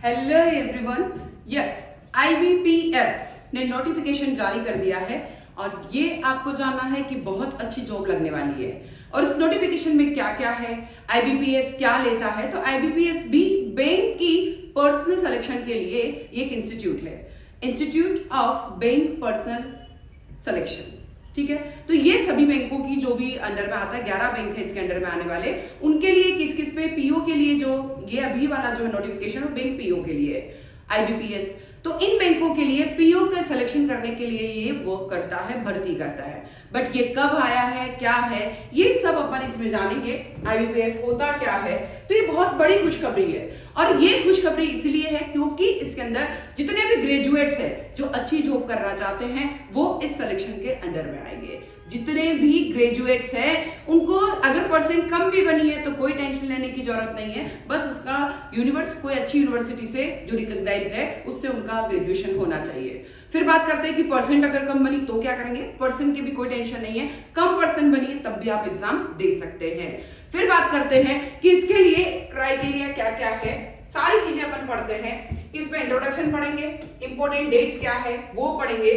Hello everyone, yes IBPS ने notification जारी कर दिया है और ये आपको जानना है कि बहुत अच्छी जॉब लगने वाली है। और इस नोटिफिकेशन में क्या क्या है, आईबीपीएस क्या लेता है। तो आईबीपीएस भी बैंक की पर्सनल सिलेक्शन के लिए एक इंस्टीट्यूट है, institute of bank personal selection. ठीक है, तो ये सभी बैंकों की जो भी अंडर में आता है, 11 बैंक है इसके अंडर में आने वाले, उनके लिए किस किस पे पीओ के लिए जो ये अभी वाला जो है नोटिफिकेशन वो बैंक पीओ के लिए आईबीपीएस। तो इन बैंकों के लिए पीओ का सिलेक्शन करने के लिए ये वर्क करता है, भर्ती करता है। बट ये कब आया है, क्या है, ये सब अपन इसमें जानेंगे। आईबीपीएस होता क्या है, तो ये बहुत बड़ी खुशखबरी है। और ये खुशखबरी इसलिए है क्योंकि इसके अंदर जितने भी ग्रेजुएट्स हैं जो अच्छी जॉब करना चाहते हैं वो इस सिलेक्शन के अंडर में आएंगे। जितने भी ग्रेजुएट्स हैं उनको अगर परसेंट कम भी बनी है तो कोई टेंशन लेने की जरूरत नहीं है। बस उसका कोई अच्छी यूनिवर्सिटी से जो रिकॉग्नाइज्ड है उससे उनका ग्रेजुएशन होना चाहिए। फिर बात करते हैं कि परसेंट अगर कम बनी तो क्या करेंगे। परसेंट की भी कोई टेंशन नहीं है, कम परसेंट बनी है तब भी आप एग्जाम दे सकते हैं। फिर बात करते हैं कि इसके लिए क्राइटेरिया क्या क्या है, सारी चीजें अपन पढ़ते हैं कि इसमें इंट्रोडक्शन पढ़ेंगे, इंपॉर्टेंट डेट्स क्या है वो पढ़ेंगे,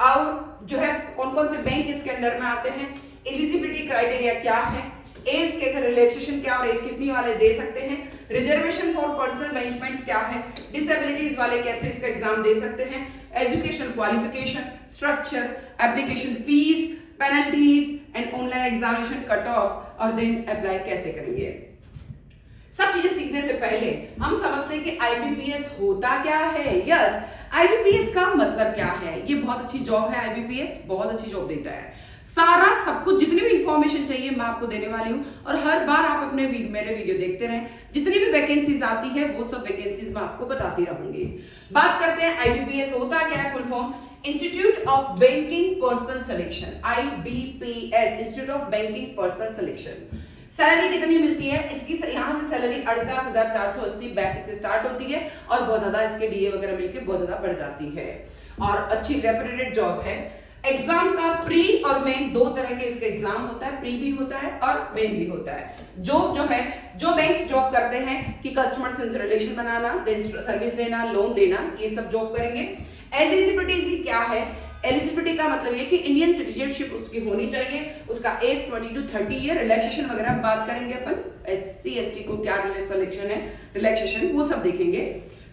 और जो है कौन कौन से बैंक इसके अंडर में आते हैं, एलिजिबिलिटी क्राइटेरिया क्या है, एज के रिलैक्सेशन क्या और एज कितनी वाले दे सकते हैं, रिजर्वेशन फॉर पर्सनल बेंचमेंट्स क्या है, डिसेबिलिटीज वाले कैसे इसका एग्जाम दे सकते हैं, education qualification, structure, application fees, penalties and online examination cut off और देन अप्लाई कैसे करेंगे। सब चीजें सीखने से पहले हम समझते हैं कि आईबीपीएस होता क्या है। यस, आईबीपीएस का मतलब क्या है। ये बहुत अच्छी जॉब है, आईबीपीएस बहुत अच्छी जॉब देता है। सारा सब कुछ जितनी भी इंफॉर्मेशन चाहिए मैं आपको देने वाली हूँ और हर बार आप अपने मेरे वीडियो देखते रहें। जितनी भी वैकेंसीज आती है वो सब वैकेंसीज मैं आपको बताती रहूंगी। बात करते हैं आईबीपीएस होता क्या है। Full form institute of banking personal selection, IBPS, institute of banking personal selection. Salary कितनी मिलती है इसकी, यहाँ से सैलरी 48,480 बेसिक से स्टार्ट होती है और बहुत ज्यादा इसके डीए वगैरह मिलके बहुत ज्यादा बढ़ जाती है और अच्छी रेप्यूटेड जॉब है। एग्जाम का प्री और मेन दो तरह के इसका एग्जाम होता है, प्री भी होता है और मेन भी होता है। जो बैंक्स जॉब करते हैं कि कस्टमर से रिलेशन बनाना, सर्विस देना, लोन देना, ये सब जॉब करेंगे। एलिजिबिलिटी क्या है, एलिजिबिलिटी का मतलब ये कि इंडियन सिटीजनशिप उसकी होनी चाहिए, उसका एज 20 to 30 ईयर, रिलैक्सेशन वगैरह बात करेंगे अपन, SC ST को क्या सिलेक्शन है, रिलैक्सेशन वो सब देखेंगे।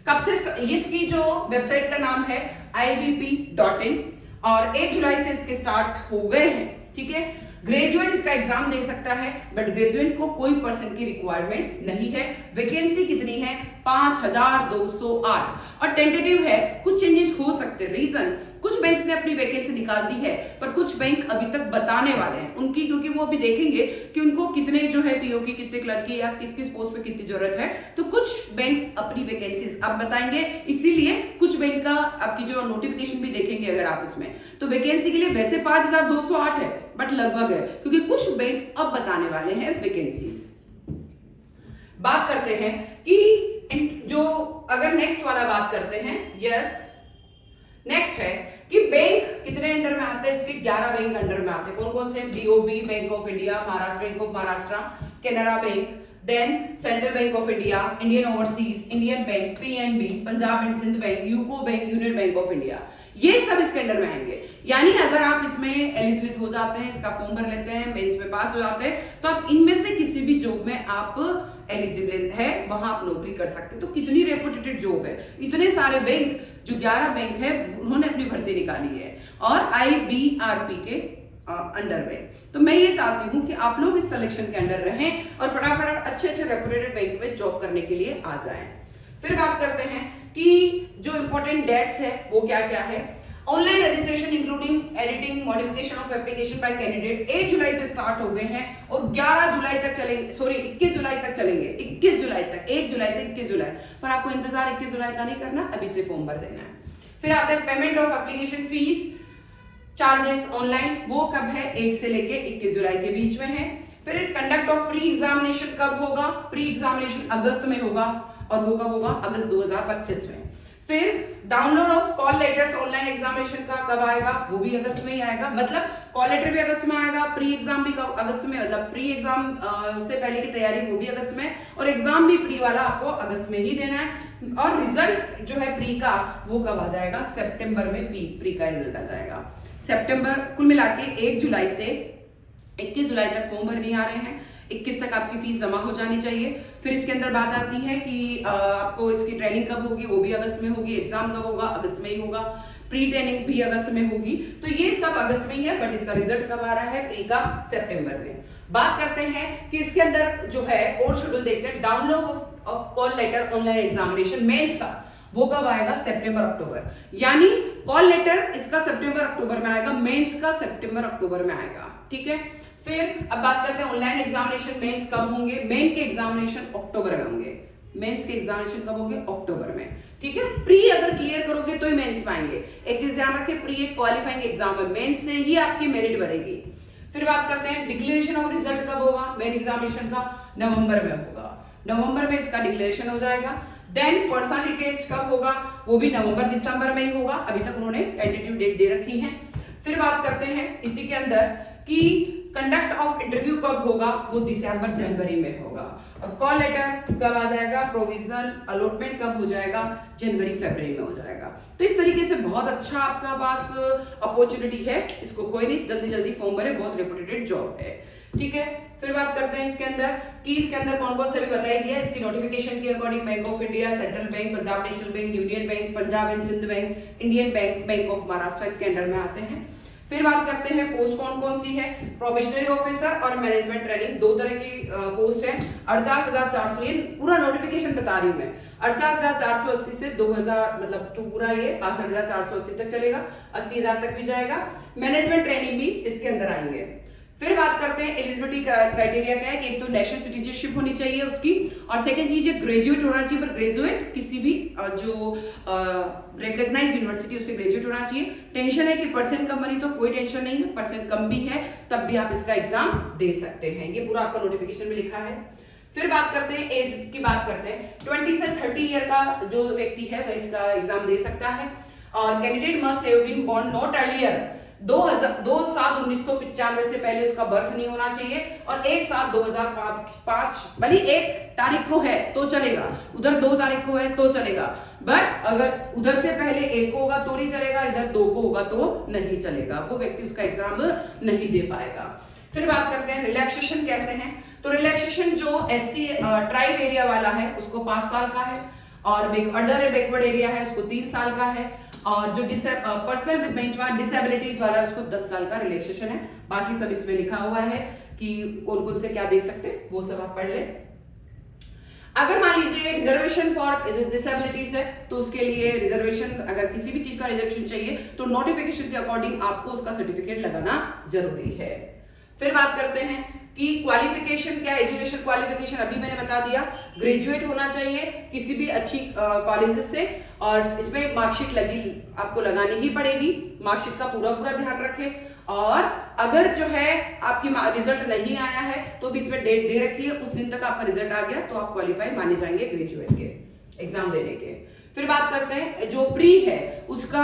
कब से इसकी जो वेबसाइट का नाम है ibp.in और 1 जुलाई से इसके स्टार्ट हो गए हैं। ठीक है, ग्रेजुएट इसका एग्जाम दे सकता है बट ग्रेजुएट को कोई परसेंट की रिक्वायरमेंट नहीं है। वैकेंसी कितनी है, 5,208 और टेंटेटिव है, कुछ चेंजेस हो सकते हैं। रीजन, कुछ बैंक्स ने अपनी वैकेंसी निकाल दी है पर कुछ बैंक अभी तक बताने वाले हैं उनकी, क्योंकि वो अभी देखेंगे कि उनको कितने जो है पीओ की कितने क्लर्क की या किस किस पोस्ट पे कितनी जरूरत है। तो कुछ बैंक्स अपनी वैकेंसीज अब बताएंगे, इसीलिए कुछ बैंक का आपकी जो नोटिफिकेशन भी देखेंगे अगर आप इसमें, तो वैकेंसी के लिए वैसे 5,208 है बट लगभग है क्योंकि कुछ बैंक अब बताने वाले हैं वैकेंसीज। बात करते हैं कि जो अगर नेक्स्ट वाला बात करते हैं, यस नेक्स्ट है कि बैंक कितने अंडर में आते हैं। इसके 11 बैंक अंडर में आते हैं। कौन कौन से, BOB, bank of India, Maharashtra bank of Maharashtra, Canara bank, then central bank of India, Indian overseas, Indian bank, PNB, Punjab and Sind bank, UCO bank, union bank of India, ये सब इसके अंडर में आएंगे। यानी अगर आप इसमें एलिजिबल हो जाते हैं, इसका फॉर्म भर लेते हैं, मेंस में पास हो जाते हैं, तो आप इनमें से किसी भी जॉब में आप एलिजिबल है, वहां आप नौकरी कर सकते हैं। तो कितनी रेपुटेटेड जॉब है। इतने सारे बैंक, जो 11 बैंक है उन्होंने अपनी भर्ती निकाली है और आईबीआरपी के अंडर में। तो मैं ये चाहती हूं कि आप लोग इस सिलेक्शन के अंडर रहें और फटाफट अच्छे रेपुटेटेड बैंक में जॉब करने के लिए आ जाएं। फिर बात करते हैं कि जो इंपॉर्टेंट डेट्स है वो क्या क्या है। Online registration including editing, modification of application by candidate 1 जुलाई से स्टार्ट हो गए हैं और 11 जुलाई तक चलेंगे, सॉरी 21 जुलाई तक चलेंगे, 21 जुलाई तक, 1 जुलाई से 21 जुलाई। पर आपको इंतजार 21 जुलाई का नहीं करना, अभी से फॉर्म भर देना है। फिर आता है payment of application fees charges online, वो कब है, 1 से लेके 21 जुलाई के बीच में है। फिर कंडक्ट ऑफ प्री एग्जामिनेशन कब होगा, प्री एग्जामिनेशन अगस्त में होगा और वो कब होगा, अगस्त 2025 में। फिर download of call letters online examination का कब आएगा, वो भी अगस्त में ही आएगा। मतलब कॉल लेटर भी अगस्त में आएगा, प्री एग्जाम भी अगस्त में, मतलब प्री एग्जाम से पहले की तैयारी वो भी अगस्त में, और एग्जाम भी प्री वाला आपको अगस्त में ही देना है। और रिजल्ट जो है प्री का वो कब आ जाएगा, सितंबर में प्री का रिजल्ट आ जाएगा। सितंबर, कुल मिला के 1 जुलाई से 21 जुलाई तक फॉर्म भरने आ रहे हैं। 21 तक आपकी फीस जमा हो जानी चाहिए। फिर इसके अंदर बात आती है कि आपको इसकी ट्रेनिंग कब होगी, वो भी अगस्त में होगी। एग्जाम कब होगा, अगस्त में ही होगा। प्री ट्रेनिंग भी अगस्त में होगी। तो ये सब अगस्त में ही है, बट इसका रिजल्ट कब आ रहा है प्री का, सितंबर में। बात करते हैं कि इसके अंदर जो है और शेड्यूल देखते हैं। Download of call letter online examination mains का वो कब आएगा, सितंबर अक्टूबर। यानी कॉल लेटर इसका सितंबर अक्टूबर में आएगा, मेंस का सितंबर अक्टूबर में आएगा। ठीक है। फिर अब बात करते हैं ऑनलाइन एग्जामिनेशन मेंस कब होंगे। मेन के एग्जामिनेशन अक्टूबर में होंगे। मेंस के एग्जामिनेशन कब होंगे, अक्टूबर में। ठीक है। प्री अगर क्लियर करोगे तो ही मेंस में आएंगे। एक चीज ध्यान रखें, प्री एक क्वालिफाइंग एग्जाम है, मेंस से ही आपकी मेरिट बढ़ेगी। फिर बात करते हैं डिक्लेरेशन ऑफ रिजल्ट कब होगा, मेन एग्जामिनेशन का नवंबर में होगा। नवंबर में इसका डिक्लेरेशन हो जाएगा। देन पर्सनालिटी टेस्ट कब होगा, वो भी नवंबर दिसंबर में ही होगा। अभी तक उन्होंने टेंटेटिव डेट दे रखी है। फिर बात करते हैं इसी के अंदर कि कंडक्ट ऑफ इंटरव्यू कब होगा, वो दिसंबर जनवरी में होगा। और कॉल लेटर कब आ जाएगा, प्रोविजनल अलॉटमेंट कब हो जाएगा, जनवरी फरवरी में हो जाएगा। तो इस तरीके से बहुत अच्छा आपका पास अपॉर्चुनिटी है, इसको कोई नहीं, जल्दी जल्दी फॉर्म भरे, बहुत रेपुटेटेड जॉब है। ठीक है। फिर बात करते हैं इसके अंदर कि इसके अंदर कौन कौन से भी बताई दिया इसकी नोटिफिकेशन के according. Bank of India, central bank, Punjab national bank, union bank, Punjab and Sind bank, Indian bank, bank of Maharashtra इसके अंडर में आते हैं। फिर बात करते हैं पोस्ट कौन कौन सी है। प्रोबेशनरी ऑफिसर और मैनेजमेंट ट्रेनिंग, दो तरह की पोस्ट है। 48,400, ये पूरा नोटिफिकेशन बता रही हूं मैं। 48,480 से 2000, मतलब तो पूरा ये 62,480 तक चलेगा, 80,000 तक भी जाएगा। मैनेजमेंट ट्रेनिंग भी इसके अंदर आएंगे। फिर बात करते हैं एलिजिबिलिटी क्राइटेरिया क्या है कि एक तो नेशनल सिटीजनशिप होनी चाहिए उसकी, और सेकंड चीज है ग्रेजुएट होना चाहिए। पर ग्रेजुएट किसी भी जो रिकॉग्नाइज्ड यूनिवर्सिटी उससे ग्रेजुएट होना चाहिए। टेंशन है कि परसेंट कम बनी तो कोई टेंशन नहीं है, परसेंट कम भी है तब भी आप इसका एग्जाम दे सकते हैं, ये पूरा आपका नोटिफिकेशन में लिखा है। फिर बात करते हैं एज की, बात करते हैं 20 से 30 ईयर का जो व्यक्ति है वह इसका एग्जाम दे सकता है। और candidate must have been born not earlier 2/7/1995 से पहले उसका बर्थ नहीं होना चाहिए, और 1/7/2005, भले 1 तारीख को है तो चलेगा, उधर 2 तारीख को है तो चलेगा, बट अगर उधर से पहले 1 को होगा तो नहीं चलेगा, इधर 2 को होगा तो नहीं चलेगा, वो व्यक्ति उसका एग्जाम नहीं दे पाएगा। फिर बात करते हैं रिलैक्सेशन कैसे है। तो रिलैक्सेशन जो SC ट्राइब एरिया वाला है उसको 5 साल का है, और अदर बैकवर्ड एरिया है उसको 3 साल का है, और जो पर्सनल विद डिसेबिलिटीज वाला है उसको 10 साल का रिलैक्सेशन है। बाकी सब इसमें लिखा हुआ है कि कौन कौन से क्या दे सकते हैं, वो सब आप पढ़ ले। अगर मान लीजिए रिजर्वेशन फॉर डिसेबिलिटीज है तो उसके लिए रिजर्वेशन, अगर किसी भी चीज का रिजर्वेशन चाहिए तो नोटिफिकेशन के अकॉर्डिंग आपको उसका सर्टिफिकेट लगाना जरूरी है। फिर बात करते हैं कि क्वालिफिकेशन क्या, एजुकेशन क्वालिफिकेशन अभी मैंने बता दिया, ग्रेजुएट होना चाहिए किसी भी अच्छी कॉलेजेस से, और इसमें मार्कशीट आपको लगानी ही पड़ेगी। मार्कशीट का पूरा ध्यान रखें। और अगर जो है आपकी रिजल्ट नहीं आया है तो भी इसमें डेट दे रखी है, उस दिन तक आपका रिजल्ट आ गया तो आप क्वालिफाई माने जाएंगे ग्रेजुएट के एग्जाम देने के। फिर बात करते हैं जो प्री है उसका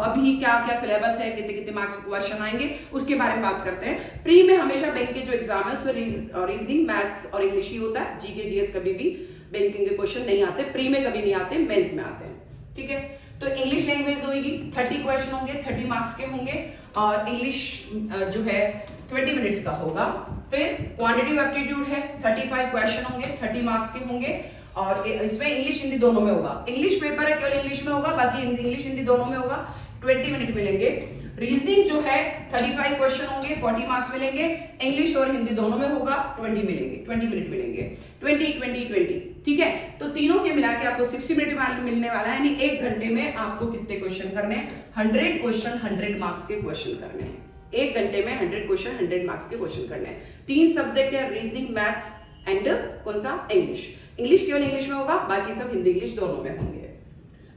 अभी क्या क्या सिलेबस है, कितने कितने मार्क्स क्वेश्चन आएंगे उसके बारे में बात करते हैं। प्री में हमेशा बैंक के जो एग्जाम है उसमें रीजनिंग, मैथ्स और इंग्लिश ही होता है। जीके जीएस कभी भी बैंकिंग के क्वेश्चन नहीं आते, प्री में कभी नहीं आते, मेंस में आते हैं। ठीक है। तो इंग्लिश लैंग्वेज होगी, 30 क्वेश्चन होंगे, 30 मार्क्स के होंगे, और इंग्लिश जो है 20 मिनट्स का होगा। फिर क्वांटिटेटिव एप्टीट्यूड है, 35 क्वेश्चन होंगे, 30 मार्क्स के होंगे, और इसमें इंग्लिश हिंदी दोनों में होगा। इंग्लिश पेपर है केवल इंग्लिश में होगा, बाकी इंग्लिश हिंदी दोनों में होगा। 20 मिनट मिलेंगे। रीजनिंग जो है 35 क्वेश्चन होंगे, 40 मार्क्स मिलेंगे। इंग्लिश और हिंदी दोनों में होगा, 20 मिनट मिलेंगे। 20। ठीक है। तो तीनों के मिला के आपको 60 मिनट मिलने वाला है, यानी 1 घंटे में आपको कितने क्वेश्चन करने हैं, 100 क्वेश्चन 100 मार्क्स के क्वेश्चन करने हैं। 1 घंटे में 100 क्वेश्चन 100 मार्क्स के क्वेश्चन करने हैं। 3 सब्जेक्ट है, रीजनिंग, मैथ्स एंड कौन सा, इंग्लिश। इंग्लिश केवल इंग्लिश में होगा, बाकी सब हिंदी इंग्लिश दोनों में होंगे।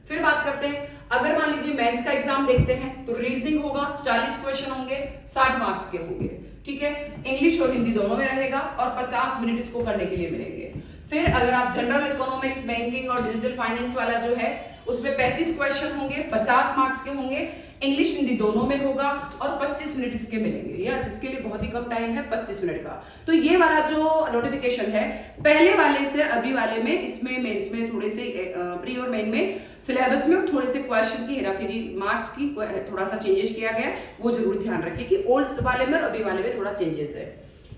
फिर बात करते हैं, अगर मान लीजिए मेंस का एग्जाम देखते हैं तो रीजनिंग होगा, 40 क्वेश्चन होंगे, 60 मार्क्स के होंगे। ठीक है। इंग्लिश और हिंदी दोनों में रहेगा, और 50 मिनट इसको करने के लिए मिलेंगे। फिर अगर आप जनरल इकोनॉमिक्स, बैंकिंग और डिजिटल फाइनेंस वाला जो है उसमें 35 क्वेश्चन होंगे, 50 मार्क्स के होंगे, इंग्लिश हिंदी दोनों में होगा और 25 मिनट इसके मिलेंगे। यस, इसके लिए बहुत ही कम टाइम है, 25 मिनट का। तो ये वाला जो नोटिफिकेशन है पहले वाले से अभी वाले में, इसमें मेंस में थोड़े से प्री और मेन में सिलेबस में थोड़े से क्वेश्चन की हेराफेरी, मार्क्स की थोड़ा सा चेंजेस किया गया, वो जरूर ध्यान रखिए कि ओल्ड वाले में और अभी वाले में थोड़ा चेंजेस है।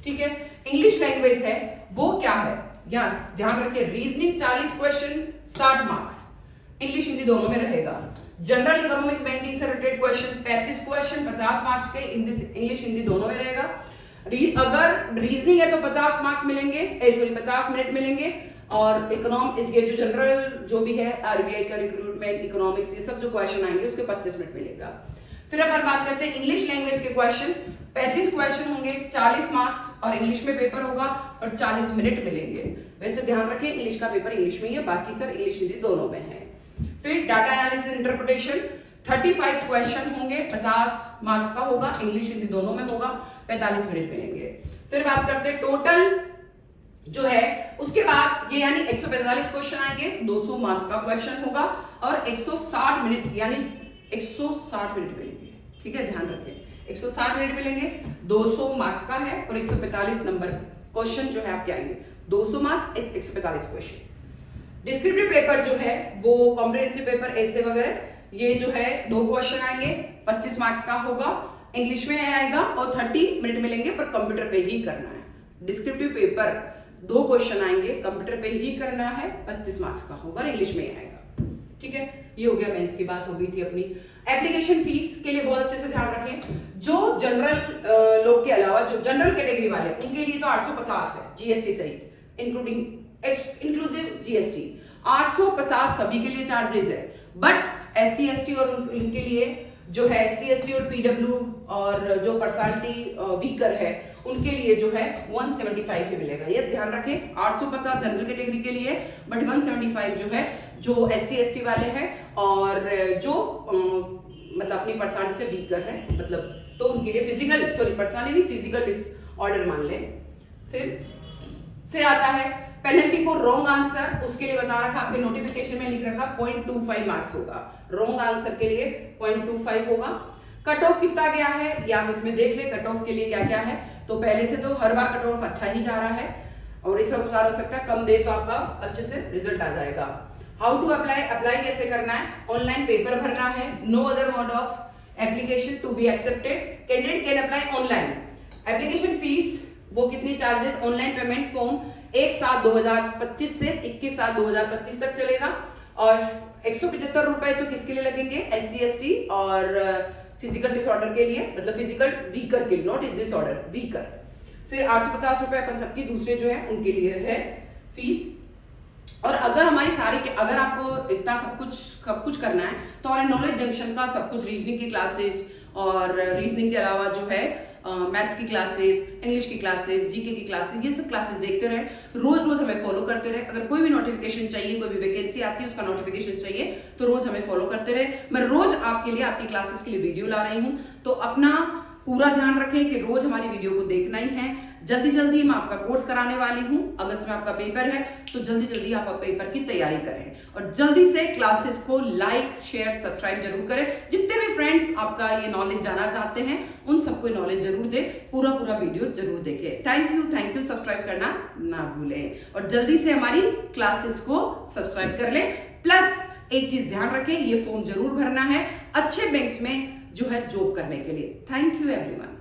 ठीक है, इंग्लिश लैंग्वेज है वो क्या है, यस ध्यान रखिए, reasoning 40 question 60 marks, English Hindi दोनों में रहेगा। जनरल इकोनॉमिक्स बैंकिंग से रिलेटेड क्वेश्चन 35 क्वेश्चन 50 मार्क्स के, इंग्लिश हिंदी दोनों में रहेगा। अगर रीजनिंग है तो 50 मार्क्स मिलेंगे, 50 मिनट मिलेंगे। और इकोनॉमिक्स ये जो जनरल जो भी है, आरबीआई का रिक्रूटमेंट, इकोनॉमिक्स, ये सब जो क्वेश्चन आएंगे उसके 25 मिनट मिलेगा। फिर अपन बात करते हैं इंग्लिश लैंग्वेज के क्वेश्चन, 35 क्वेश्चन होंगे, 40 मार्क्स और इंग्लिश में पेपर होगा और 40 मिनट मिलेंगे। वैसे ध्यान रखें इंग्लिश का पेपर इंग्लिश में ही है, बाकी सर इंग्लिश हिंदी दोनों में है। फिर डाटा एनालिसिस इंटरप्रिटेशन 35 क्वेश्चन होंगे, 50 मार्क्स का होगा, इंग्लिश हिंदी दोनों में होगा, 45 मिनट मिलेंगे। फिर बात करते हैं टोटल जो है उसके बाद ये यानी 145 क्वेश्चन आएंगे, 200 मार्क्स का क्वेश्चन होगा और 160 मिनट यानी 160 मिनट मिलेंगे। ठीक है, ध्यान रखें 160 मिनट मिलेंगे, 200 मार्क्स का है और 145 नंबर क्वेश्चन जो है आपके आएंगे, 200 मार्क्स 145 क्वेश्चन। डिस्क्रिप्टिव पेपर जो है वो कॉम्प्रिहेंसिव पेपर ऐसे वगैरह, ये जो है 2 क्वेश्चन आएंगे, 25 मार्क्स का होगा, इंग्लिश में आएगा और 30 मिनट मिलेंगे, पर कंप्यूटर पे ही करना है। डिस्क्रिप्टिव पेपर 2 क्वेश्चन आएंगे, कंप्यूटर पे ही करना है, 25 मार्क्स का होगा और इंग्लिश में ही आएगा। ठीक है, ये हो गया, मेंस की बात हो गई थी अपनी। एप्लीकेशन फीस के लिए बहुत अच्छे से ध्यान रखें, जो जनरल लोग के अलावा जो जनरल कैटेगरी वाले उनके लिए तो 850 है जीएसटी सहित, इंक्लूसिव जीएसटी 850 सभी के लिए चार्जेस है। बट एससी एसटी और इनके लिए जो है एससी एसटी और पीडब्ल्यू और जो पर्सनालिटी वीकर है उनके लिए जो है 175 ही मिलेगा। यस, ध्यान रखें 850 जनरल कैटेगरी के लिए, बट 175 जो है जो एससी एसटी वाले हैं और जो मतलब अपनी पर्सनालिटी से वीकर है, मतलब तो उनके लिए पर्सनालिटी फिजिकल डिसऑर्डर मान लें। फिर आता है पेनल्टी फॉर रॉन्ग आंसर, उसके लिए बता रखा आपके नोटिफिकेशन में लिख रखा 0.25 मार्क्स होगा, रॉन्ग आंसर के लिए 0.25 होगा। कट ऑफ कितना गया है ये आप इसमें देख ले, कट ऑफ के लिए क्या क्या है। तो पहले से तो हर बार कट ऑफ अच्छा ही जा रहा है और इस बार हो सकता है कम दे तो आपका अच्छे से रिजल्ट आ जाएगा। हाउ टू अप्लाई कैसे करना है, ऑनलाइन पेपर भरना है, no other mode of application to be accepted, candidate can apply online. Application fee वो कितनी चार्जेस, ऑनलाइन पेमेंट फॉर्म 1/7/2025 से 21/7/2025 तक चलेगा और 175 रुपए तो किसके लिए लगेंगे, एससी एसटी और फिजिकल डिसऑर्डर के लिए, मतलब फिजिकल वीकर के लिए, नॉट इज डिसऑर्डर, वीकर। फिर 850 रुपए अपन सबकी दूसरे जो है उनके लिए है फीस। और अगर हमारी अगर आपको इतना सब कुछ करना है तो हमारे नॉलेज जंक्शन का सब कुछ, रीजनिंग की क्लासेस और रीजनिंग के अलावा जो है मैथ्स की क्लासेस, इंग्लिश की क्लासेस, जीके की क्लासेस, ये सब क्लासेस देखते रहे, रोज रोज हमें फॉलो करते रहे। अगर कोई भी नोटिफिकेशन चाहिए, कोई भी वैकेंसी आती है उसका नोटिफिकेशन चाहिए तो रोज हमें फॉलो करते रहे। मैं रोज आपके लिए आपकी क्लासेस के लिए वीडियो ला रही हूँ, तो अपना पूरा ध्यान रखें कि रोज हमारी वीडियो को देखना ही है। जल्दी जल्दी मैं आपका कोर्स कराने वाली हूँ, अगस्त में आपका पेपर है तो जल्दी जल्दी आप पेपर की तैयारी करें और जल्दी से क्लासेस को लाइक शेयर सब्सक्राइब जरूर करें। जितने भी फ्रेंड्स आपका ये नॉलेज जानना चाहते हैं उन सबको नॉलेज जरूर दे, पूरा वीडियो जरूर देखें। थैंक यू, सब्सक्राइब करना ना भूलें और जल्दी से हमारी क्लासेस को सब्सक्राइब कर लें। प्लस एक चीज ध्यान रखें, ये फॉर्म जरूर भरना है अच्छे बैंक्स में जो है जॉब करने के लिए। Thank you everyone.